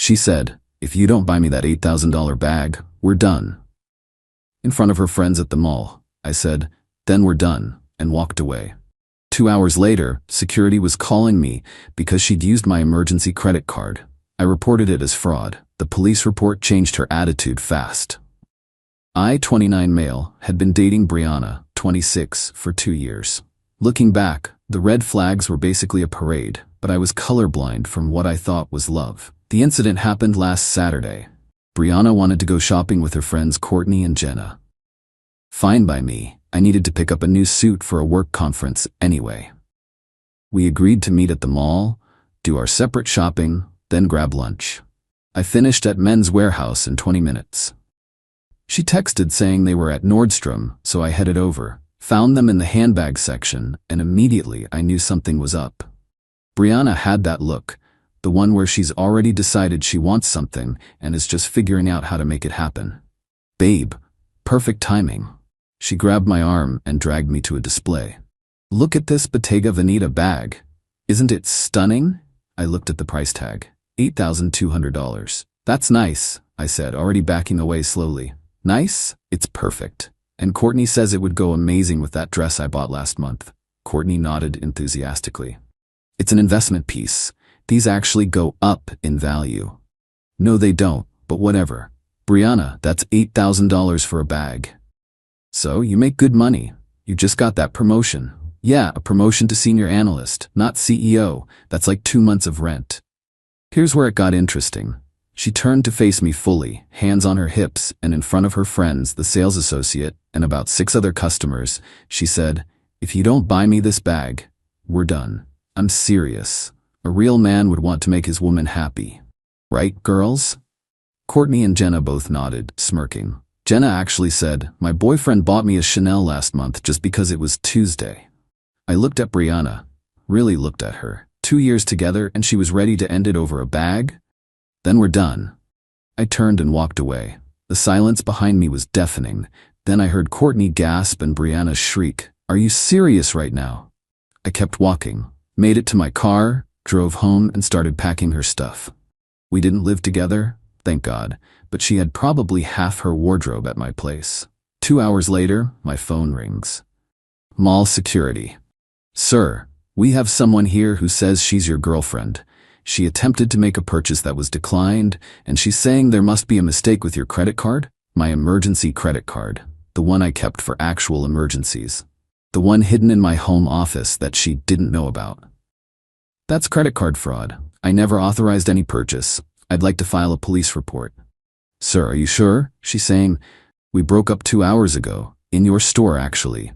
She said, "If you don't buy me that $8,000 bag, we're done." In front of her friends at the mall, I said, "Then we're done," and walked away. 2 hours later, security was calling me because she'd used my emergency credit card. I reported it as fraud. The police report changed her attitude fast. I, 29 male, had been dating Brianna, 26, for 2 years. Looking back, the red flags were basically a parade, but I was colorblind from what I thought was love. The incident happened last Saturday. Brianna wanted to go shopping with her friends Courtney and Jenna. Fine by me. I needed to pick up a new suit for a work conference anyway. We agreed to meet at the mall, do our separate shopping, then grab lunch. I finished at Men's Warehouse in 20 minutes. She texted saying they were at Nordstrom, so I headed over, found them in the handbag section, and immediately I knew something was up. Brianna had that look, the one where she's already decided she wants something and is just figuring out how to make it happen. "Babe, perfect timing." She grabbed my arm and dragged me to a display. "Look at this Bottega Veneta bag. Isn't it stunning?" I looked at the price tag. $8,200. "That's nice," I said, already backing away slowly. "Nice? It's perfect. And Courtney says it would go amazing with that dress I bought last month." Courtney nodded enthusiastically. "It's an investment piece. These actually go up in value." "No, they don't, but whatever. Brianna, that's $8,000 for a bag." "So, you make good money. You just got that promotion." "Yeah, a promotion to senior analyst, not CEO. That's like 2 months of rent." Here's where it got interesting. She turned to face me fully, hands on her hips, and in front of her friends, the sales associate, and about 6 other customers, she said, "If you don't buy me this bag, we're done." I'm serious. A real man would want to make his woman happy. Right, girls? Courtney and Jenna both nodded, smirking. Jenna actually said, "My boyfriend bought me a Chanel last month just because it was Tuesday." I looked at Brianna, really looked at her. 2 years together and she was ready to end it over a bag? "Then we're done." I turned and walked away. The silence behind me was deafening. Then I heard Courtney gasp and Brianna shriek, "Are you serious right now?" I kept walking, made it to my car, drove home and started packing her stuff. We didn't live together, thank God, but she had probably half her wardrobe at my place. 2 hours later, my phone rings. Mall security. "Sir, we have someone here who says she's your girlfriend. She attempted to make a purchase that was declined, and she's saying there must be a mistake with your credit card." My emergency credit card, the one I kept for actual emergencies. The one hidden in my home office that she didn't know about. "That's credit card fraud. I never authorized any purchase. I'd like to file a police report." "Sir, are you sure?" She's saying, "We broke up 2 hours ago. In your store, actually.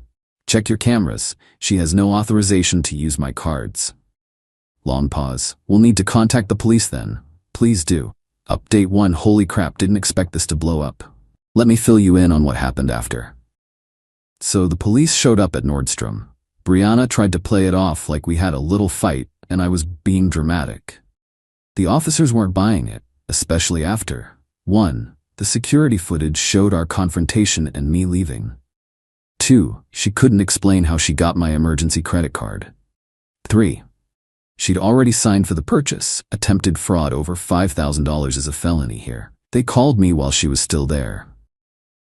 Check your cameras. She has no authorization to use my cards." Long pause. "We'll need to contact the police then." "Please do." Update 1. Holy crap, didn't expect this to blow up. Let me fill you in on what happened after. So the police showed up at Nordstrom. Brianna tried to play it off like we had a little fight and I was being dramatic. The officers weren't buying it, especially after 1. The security footage showed our confrontation and me leaving. 2. She couldn't explain how she got my emergency credit card. 3. She'd already signed for the purchase. Attempted fraud over $5,000 is a felony here. They called me while she was still there.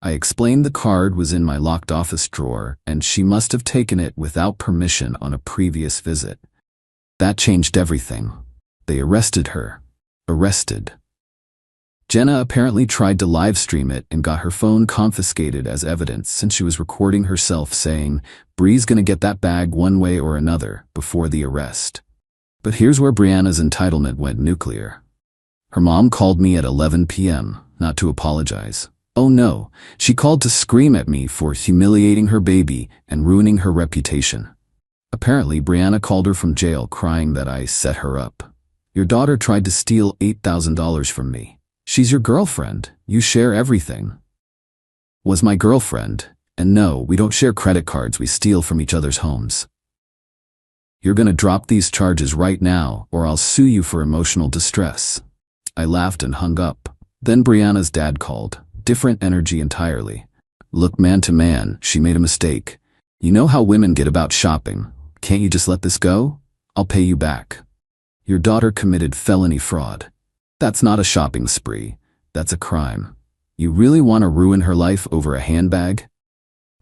I explained the card was in my locked office drawer and she must have taken it without permission on a previous visit. That changed everything. They arrested her. Arrested. Jenna apparently tried to live stream it and got her phone confiscated as evidence since she was recording herself saying, "Bree's gonna get that bag one way or another," before the arrest. But here's where Brianna's entitlement went nuclear. Her mom called me at 11 p.m., not to apologize. Oh no, she called to scream at me for humiliating her baby and ruining her reputation. Apparently, Brianna called her from jail crying that I set her up. "Your daughter tried to steal $8,000 from me. She's your girlfriend. You share everything." Was my girlfriend. And no, we don't share credit cards, we steal from each other's homes. "You're gonna drop these charges right now, or I'll sue you for emotional distress." I laughed and hung up. Then Brianna's dad called. Different energy entirely. "Look, man to man, she made a mistake. You know how women get about shopping. Can't you just let this go? I'll pay you back. Your daughter committed felony fraud." That's not a shopping spree. That's a crime. You really want to ruin her life over a handbag?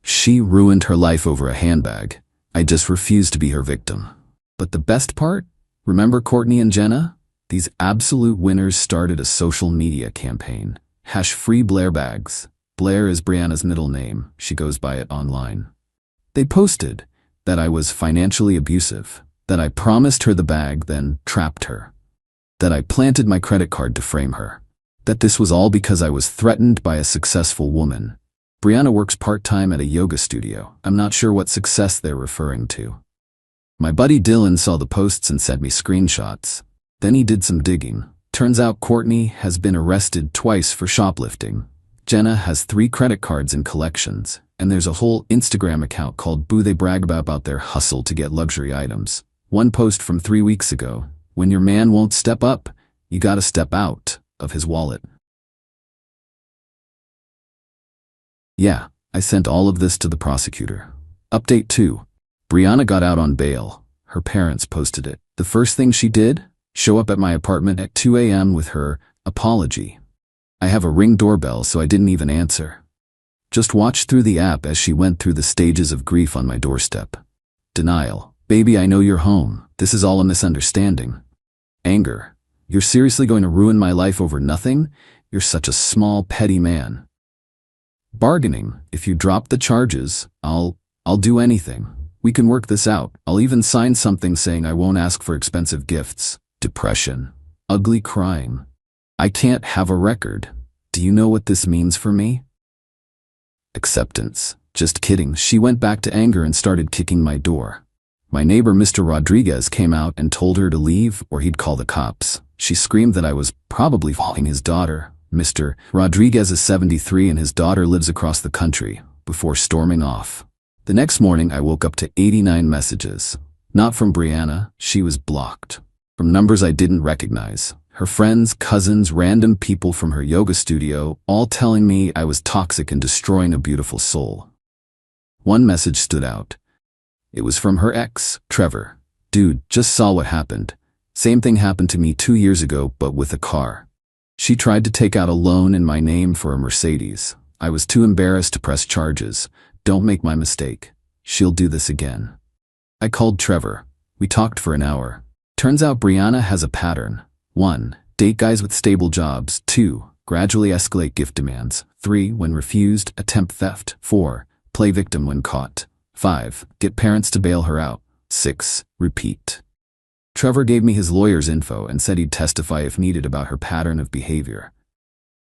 She ruined her life over a handbag. I just refuse to be her victim. But the best part? Remember Courtney and Jenna? These absolute winners started a social media campaign. #free Blair bags. Blair is Brianna's middle name. She goes by it online. They posted that I was financially abusive, that I promised her the bag, then trapped her, that I planted my credit card to frame her, that this was all because I was threatened by a successful woman. Brianna works part-time at a yoga studio. I'm not sure what success they're referring to. My buddy Dylan saw the posts and sent me screenshots. Then he did some digging. Turns out Courtney has been arrested twice for shoplifting. Jenna has 3 credit cards in collections, and there's a whole Instagram account called Boo. They brag about their hustle to get luxury items. One post from 3 weeks ago: when your man won't step up, you gotta step out of his wallet. Yeah, I sent all of this to the prosecutor. Update 2. Brianna got out on bail. Her parents posted it. The first thing she did? Show up at my apartment at 2 a.m. with her apology. I have a Ring doorbell, so I didn't even answer. Just watched through the app as she went through the stages of grief on my doorstep. Denial. Baby, I know you're home. This is all a misunderstanding. Anger. You're seriously going to ruin my life over nothing? You're such a small, petty man. Bargaining. If you drop the charges, I'll do anything. We can work this out. I'll even sign something saying I won't ask for expensive gifts. Depression. Ugly crying. I can't have a record. Do you know what this means for me? Acceptance. Just kidding. She went back to anger and started kicking my door. My neighbor, Mr. Rodriguez, came out and told her to leave or he'd call the cops. She screamed that I was probably following his daughter. Mr. Rodriguez is 73 and his daughter lives across the country, before storming off. The next morning, I woke up to 89 messages. Not from Brianna. She was blocked. From numbers I didn't recognize. Her friends, cousins, random people from her yoga studio, all telling me I was toxic and destroying a beautiful soul. One message stood out. It was from her ex, Trevor. Dude, just saw what happened. Same thing happened to me 2 years ago, but with a car. She tried to take out a loan in my name for a Mercedes. I was too embarrassed to press charges. Don't make my mistake. She'll do this again. I called Trevor. We talked for an hour. Turns out Brianna has a pattern. 1. Date guys with stable jobs. 2. Gradually escalate gift demands. 3. When refused, attempt theft. 4. Play victim when caught. 5. Get parents to bail her out. 6. Repeat. Trevor gave me his lawyer's info and said he'd testify if needed about her pattern of behavior.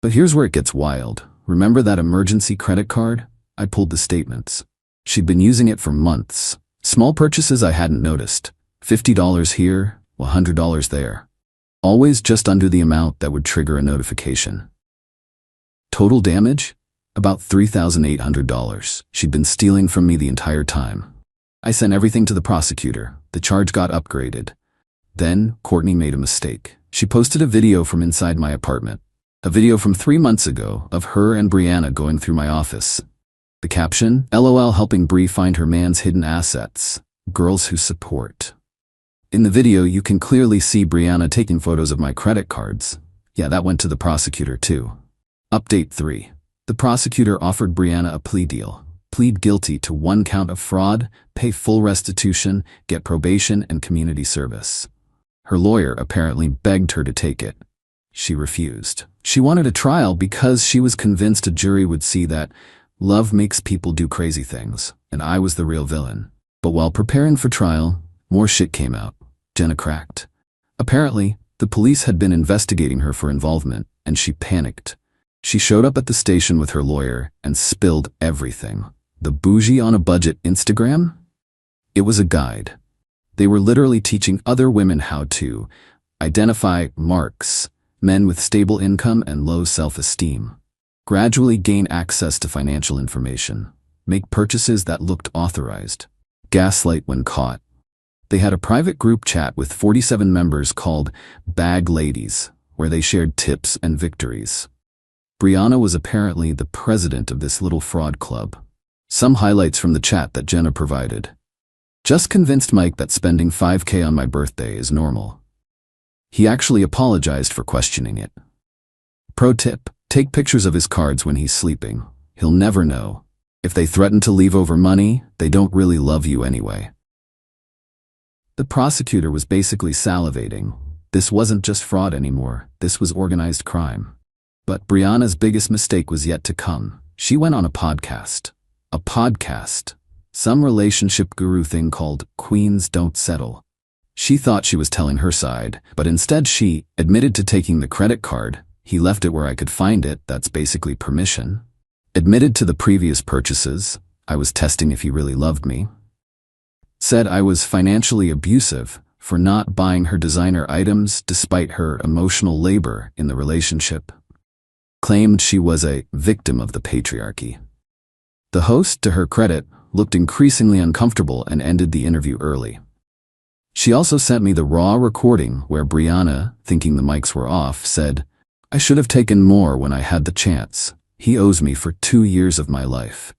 But here's where it gets wild. Remember that emergency credit card? I pulled the statements. She'd been using it for months. Small purchases I hadn't noticed. $50 here, $100 there. Always just under the amount that would trigger a notification. Total damage? About $3,800. She'd been stealing from me the entire time. I sent everything to the prosecutor. The charge got upgraded. Then, Courtney made a mistake. She posted a video from inside my apartment. A video from 3 months ago of her and Brianna going through my office. The caption, LOL helping Bree find her man's hidden assets. Girls who support. In the video, you can clearly see Brianna taking photos of my credit cards. Yeah, that went to the prosecutor too. Update 3. The prosecutor offered Brianna a plea deal. Plead guilty to 1 count of fraud, pay full restitution, get probation and community service. Her lawyer apparently begged her to take it. She refused. She wanted a trial because she was convinced a jury would see that love makes people do crazy things, and I was the real villain. But while preparing for trial, more shit came out. Jenna cracked. Apparently, the police had been investigating her for involvement, and she panicked. She showed up at the station with her lawyer and spilled everything. The bougie on a budget Instagram? It was a guide. They were literally teaching other women how to identify marks, men with stable income and low self-esteem, gradually gain access to financial information, make purchases that looked authorized, gaslight when caught. They had a private group chat with 47 members called Bag Ladies, where they shared tips and victories. Brianna was apparently the president of this little fraud club. Some highlights from the chat that Jenna provided. Just convinced Mike that spending $5K on my birthday is normal. He actually apologized for questioning it. Pro tip: take pictures of his cards when he's sleeping. He'll never know. If they threaten to leave over money, they don't really love you anyway. The prosecutor was basically salivating. This wasn't just fraud anymore, this was organized crime. But Brianna's biggest mistake was yet to come. She went on a podcast. A podcast. Some relationship guru thing called Queens Don't Settle. She thought she was telling her side, but instead she admitted to taking the credit card. He left it where I could find it, that's basically permission. Admitted to the previous purchases. I was testing if he really loved me. Said I was financially abusive for not buying her designer items despite her emotional labor in the relationship. Claimed she was a victim of the patriarchy. The host, to her credit, looked increasingly uncomfortable and ended the interview early. She also sent me the raw recording where Brianna, thinking the mics were off, said, "I should have taken more when I had the chance. He owes me for 2 years of my life."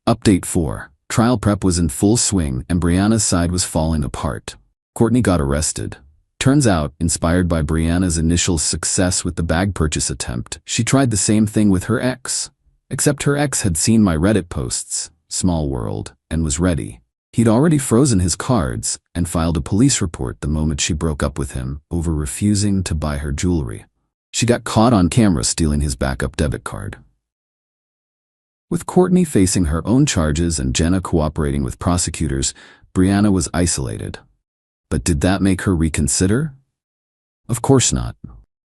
Update 4. Trial prep was in full swing and Brianna's side was falling apart. Courtney got arrested. Turns out, inspired by Brianna's initial success with the bag purchase attempt, she tried the same thing with her ex. Except her ex had seen my Reddit posts, small world, and was ready. He'd already frozen his cards and filed a police report the moment she broke up with him over refusing to buy her jewelry. She got caught on camera stealing his backup debit card. With Courtney facing her own charges and Jenna cooperating with prosecutors, Brianna was isolated. But did that make her reconsider? Of course not.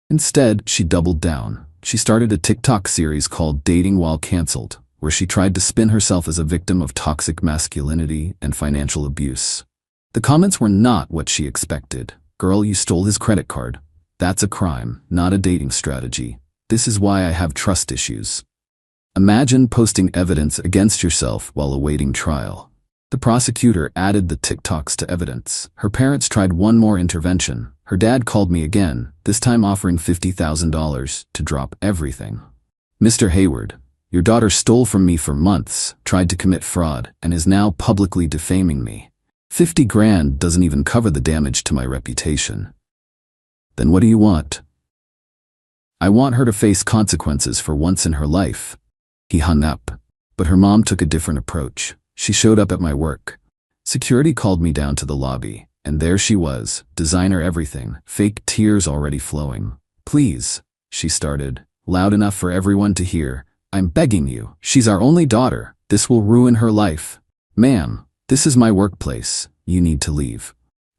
Instead, she doubled down. She started a TikTok series called Dating While Cancelled, where she tried to spin herself as a victim of toxic masculinity and financial abuse. The comments were not what she expected. "Girl, you stole his credit card. That's a crime, not a dating strategy. This is why I have trust issues." Imagine posting evidence against yourself while awaiting trial. The prosecutor added the TikToks to evidence. Her parents tried one more intervention. Her dad called me again, this time offering $50,000 to drop everything. "Mr. Hayward, your daughter stole from me for months, tried to commit fraud, and is now publicly defaming me. 50 grand doesn't even cover the damage to my reputation." "Then what do you want?" "I want her to face consequences for once in her life." He hung up, but her mom took a different approach. She showed up at my work. Security called me down to the lobby, and there she was, designer everything, fake tears already flowing. "Please," she started, loud enough for everyone to hear, "I'm begging you. She's our only daughter. This will ruin her life. Ma'am, this is my workplace. You need to leave.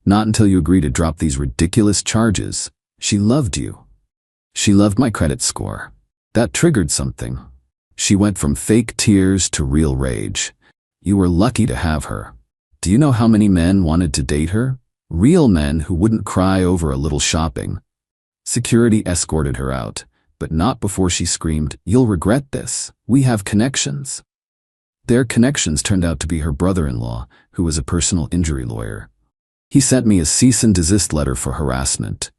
Not until you agree to drop these ridiculous charges." She loved you. She loved my credit score. That triggered something. She went from fake tears to real rage. "You were lucky to have her. Do you know how many men wanted to date her? Real men who wouldn't cry over a little shopping." Security escorted her out, but not before she screamed, "You'll regret this. We have connections." Their connections turned out to be her brother-in-law, who was a personal injury lawyer. He sent me a cease and desist letter for harassment.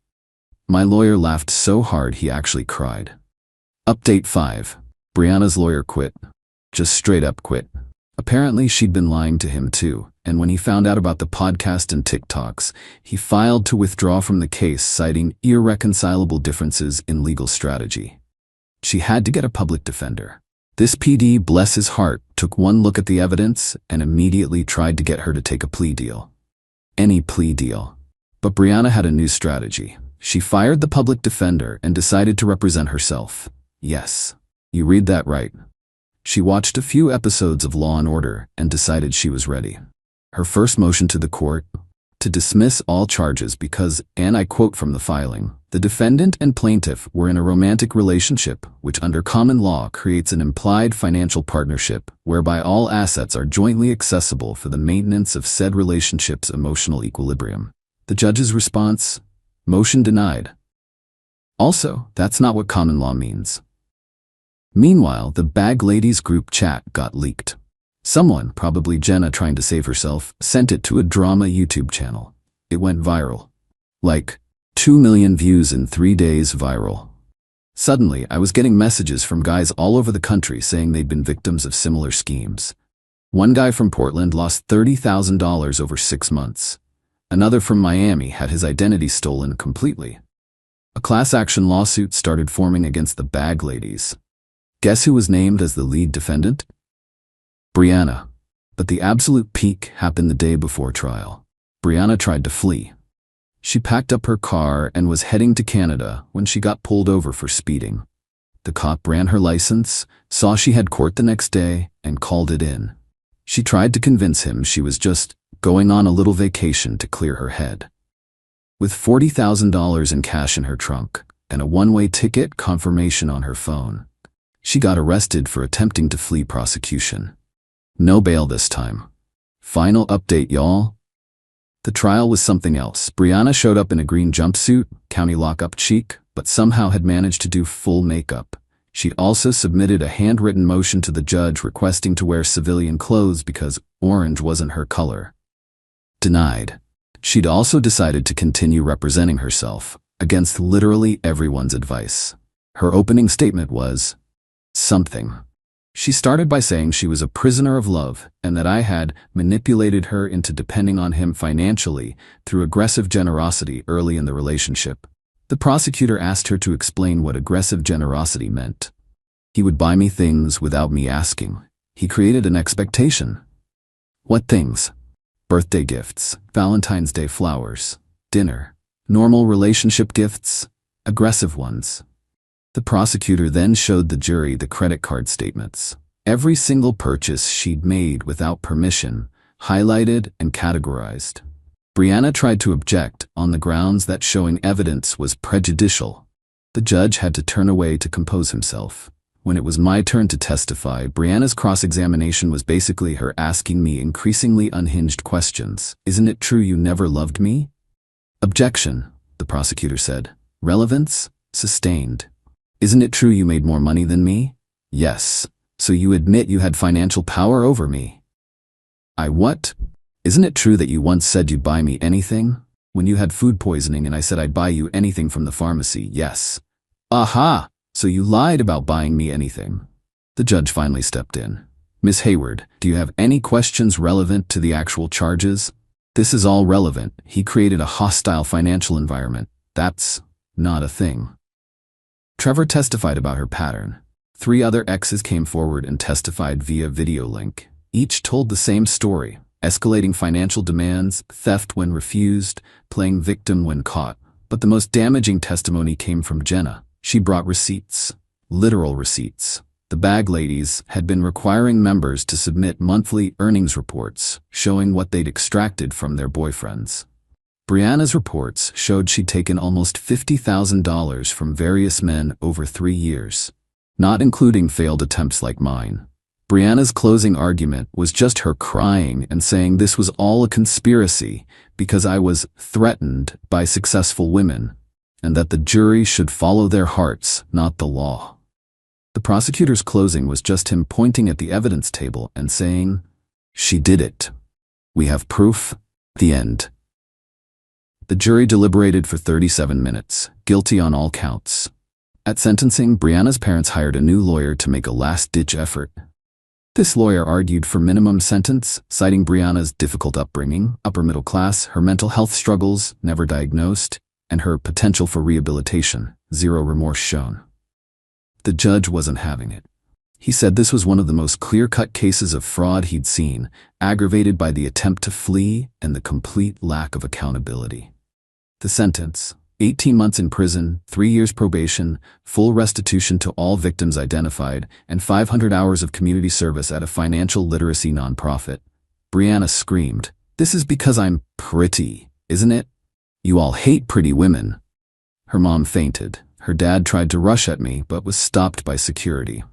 My lawyer laughed so hard he actually cried. Update 5. Brianna's lawyer quit. Just straight up quit. Apparently she'd been lying to him too, and when he found out about the podcast and TikToks, he filed to withdraw from the case citing irreconcilable differences in legal strategy. She had to get a public defender. This PD, bless his heart, took one look at the evidence and immediately tried to get her to take a plea deal. Any plea deal. But Brianna had a new strategy. She fired the public defender and decided to represent herself. Yes. You read that right. She watched a few episodes of Law & Order and decided she was ready. Her first motion to the court? To dismiss all charges because, and I quote from the filing, "The defendant and plaintiff were in a romantic relationship, which under common law creates an implied financial partnership whereby all assets are jointly accessible for the maintenance of said relationship's emotional equilibrium." The judge's response? Motion denied. Also, that's not what common law means. Meanwhile, the Bag Ladies group chat got leaked. Someone, probably Jenna trying to save herself, sent it to a drama YouTube channel. It went viral. Like, 2 million views in 3 days viral. Suddenly, I was getting messages from guys all over the country saying they'd been victims of similar schemes. One guy from Portland lost $30,000 over 6 months. Another from Miami had his identity stolen completely. A class action lawsuit started forming against the bag ladies. Guess who was named as the lead defendant? Brianna. But the absolute peak happened the day before trial. Brianna tried to flee. She packed up her car and was heading to Canada when she got pulled over for speeding. The cop ran her license, saw she had court the next day, and called it in. She tried to convince him she was just going on a little vacation to clear her head. With $40,000 in cash in her trunk and a one-way ticket confirmation on her phone, she got arrested for attempting to flee prosecution. No bail this time. Final update, y'all. The trial was something else. Brianna showed up in a green jumpsuit, county lockup chic, but somehow had managed to do full makeup. She'd also submitted a handwritten motion to the judge requesting to wear civilian clothes because orange wasn't her color. Denied. She'd also decided to continue representing herself, against literally everyone's advice. Her opening statement was something. She started by saying she was a prisoner of love and that I had manipulated her into depending on him financially through aggressive generosity early in the relationship. The prosecutor asked her to explain what aggressive generosity meant. He would buy me things without me asking. He created an expectation. What things? Birthday gifts, Valentine's Day flowers, dinner, normal relationship gifts, aggressive ones. The prosecutor then showed the jury the credit card statements. Every single purchase she'd made without permission, highlighted and categorized. Brianna tried to object on the grounds that showing evidence was prejudicial. The judge had to turn away to compose himself. When it was my turn to testify, Brianna's cross-examination was basically her asking me increasingly unhinged questions. Isn't it true you never loved me? Objection, the prosecutor said. Relevance? Sustained. Isn't it true you made more money than me? Yes. So you admit you had financial power over me? I what? Isn't it true that you once said you'd buy me anything? When you had food poisoning and I said I'd buy you anything from the pharmacy, yes. Aha! So you lied about buying me anything. The judge finally stepped in. Miss Hayward, do you have any questions relevant to the actual charges? This is all relevant. He created a hostile financial environment. That's not a thing. Trevor testified about her pattern. 3 other exes came forward and testified via video link. Each told the same story. Escalating financial demands, theft when refused, playing victim when caught. But the most damaging testimony came from Jenna. She brought receipts. Literal receipts. The bag ladies had been requiring members to submit monthly earnings reports, showing what they'd extracted from their boyfriends. Brianna's reports showed she'd taken almost $50,000 from various men over 3 years, not including failed attempts like mine. Brianna's closing argument was just her crying and saying this was all a conspiracy because I was threatened by successful women, and that the jury should follow their hearts, not the law. The prosecutor's closing was just him pointing at the evidence table and saying, "She did it. We have proof." The end. The jury deliberated for 37 minutes, guilty on all counts. At sentencing, Brianna's parents hired a new lawyer to make a last-ditch effort. This lawyer argued for minimum sentence, citing Brianna's difficult upbringing, upper middle class, her mental health struggles, never diagnosed, and her potential for rehabilitation, zero remorse shown. The judge wasn't having it. He said this was one of the most clear-cut cases of fraud he'd seen, aggravated by the attempt to flee and the complete lack of accountability. The sentence, 18 months in prison, 3 years probation, full restitution to all victims identified, and 500 hours of community service at a financial literacy nonprofit. Brianna screamed, "This is because I'm pretty, isn't it? You all hate pretty women." Her mom fainted. Her dad tried to rush at me, but was stopped by security.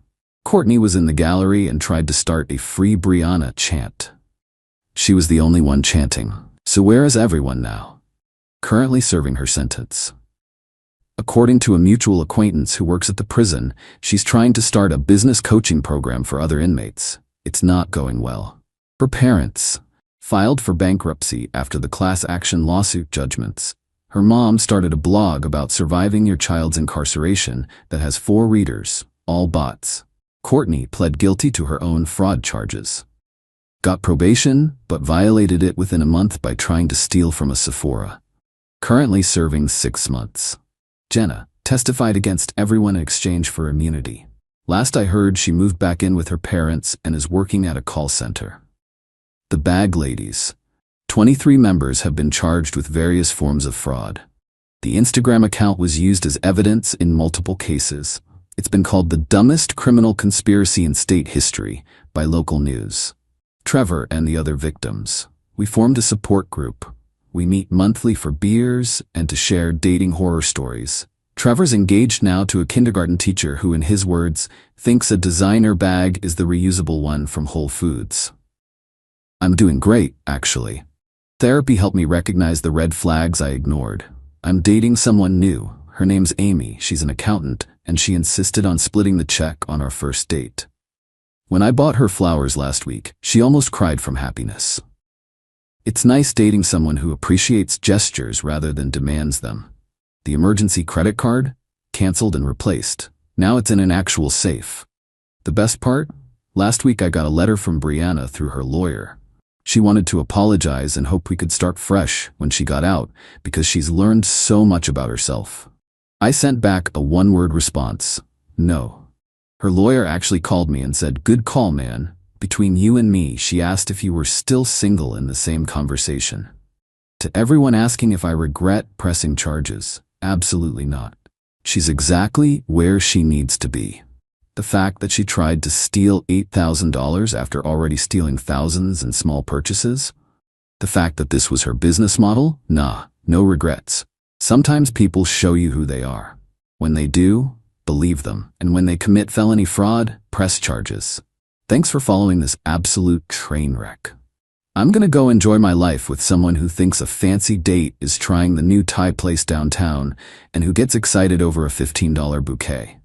Courtney was in the gallery and tried to start a Free Brianna chant. She was the only one chanting. So where is everyone now? Currently serving her sentence. According to a mutual acquaintance who works at the prison, she's trying to start a business coaching program for other inmates. It's not going well. Her parents filed for bankruptcy after the class action lawsuit judgments. Her mom started a blog about surviving your child's incarceration that has 4 readers, all bots. Courtney pled guilty to her own fraud charges. Got probation, but violated it within a month by trying to steal from a Sephora. Currently serving 6 months. Jenna testified against everyone in exchange for immunity. Last I heard, she moved back in with her parents and is working at a call center. The Bag Ladies. 23 members have been charged with various forms of fraud. The Instagram account was used as evidence in multiple cases. It's been called the dumbest criminal conspiracy in state history by local news. Trevor and the other victims. We formed a support group. We meet monthly for beers and to share dating horror stories. Trevor's engaged now to a kindergarten teacher who, in his words, thinks a designer bag is the reusable one from Whole Foods. I'm doing great, actually. Therapy helped me recognize the red flags I ignored. I'm dating someone new. Her name's Amy, she's an accountant, and she insisted on splitting the check on our first date. When I bought her flowers last week, she almost cried from happiness. It's nice dating someone who appreciates gestures rather than demands them. The emergency credit card? Canceled and replaced. Now it's in an actual safe. The best part? Last week I got a letter from Brianna through her lawyer. She wanted to apologize and hope we could start fresh when she got out because she's learned so much about herself. I sent back a one-word response: no. Her lawyer actually called me and said, "Good call, man. Between you and me," she asked if you were still single in the same conversation. To everyone asking if I regret pressing charges, absolutely not. She's exactly where she needs to be. The fact that she tried to steal $8,000 after already stealing thousands in small purchases? The fact that this was her business model? Nah, no regrets. Sometimes people show you who they are. When they do, believe them. And when they commit felony fraud, press charges. Thanks for following this absolute train wreck. I'm gonna go enjoy my life with someone who thinks a fancy date is trying the new Thai place downtown and who gets excited over a $15 bouquet.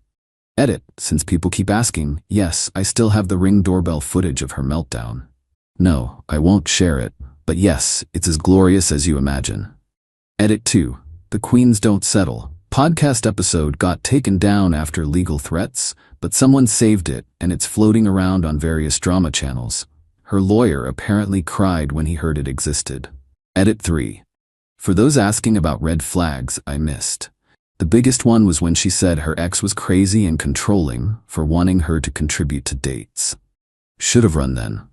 Edit, since people keep asking, yes, I still have the Ring doorbell footage of her meltdown. No, I won't share it, but yes, it's as glorious as you imagine. Edit 2. The Queens Don't Settle. Podcast episode got taken down after legal threats, but someone saved it and it's floating around on various drama channels. Her lawyer apparently cried when he heard it existed. Edit 3. For those asking about red flags, I missed. The biggest one was when she said her ex was crazy and controlling for wanting her to contribute to dates. Should have run then.